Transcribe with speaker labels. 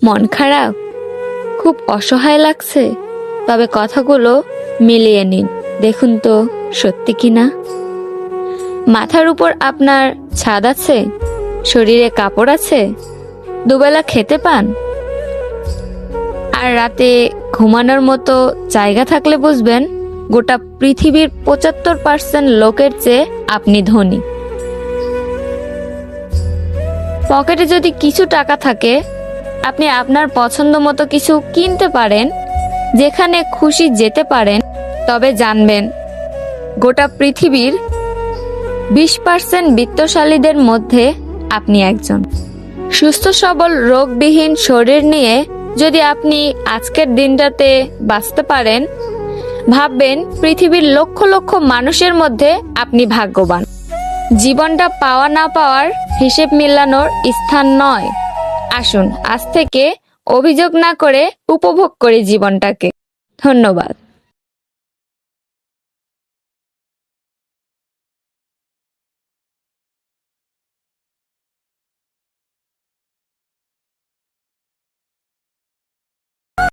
Speaker 1: মন খারাপ, খুব অসহায় লাগছে, তবে কথাগুলো মিলিয়ে নিন, দেখুন তো সত্যি কিনা। মাথার উপর আপনার ছাদ আছে, শরীরে কাপড় আছে, দুবেলা খেতে পান, আর রাতে ঘুমানোর মতো জায়গা থাকলে বুঝবেন গোটা পৃথিবীর ৭৫% লোকের চেয়ে আপনি ধনী। পকেটে যদি কিছু টাকা থাকে, আপনি আপনার পছন্দ মতো কিছু কিনতে পারেন, যেখানে খুশি যেতে পারেন, তবে জানবেন গোটা পৃথিবীর 20% বিত্তশালীদের মধ্যে আপনি একজন। সুস্থ সবল রোগবিহীন শরীর নিয়ে যদি আপনি আজকের দিনটাতে বাঁচতে পারেন, ভাববেন পৃথিবীর লক্ষ লক্ষ মানুষের মধ্যে আপনি ভাগ্যবান। জীবনটা পাওয়া না পাওয়ার হিসেব মিলানোর স্থান নয়। আসুন আজ থেকে অভিযোগ না করে উপভোগ করি জীবনটাকে। ধন্যবাদ।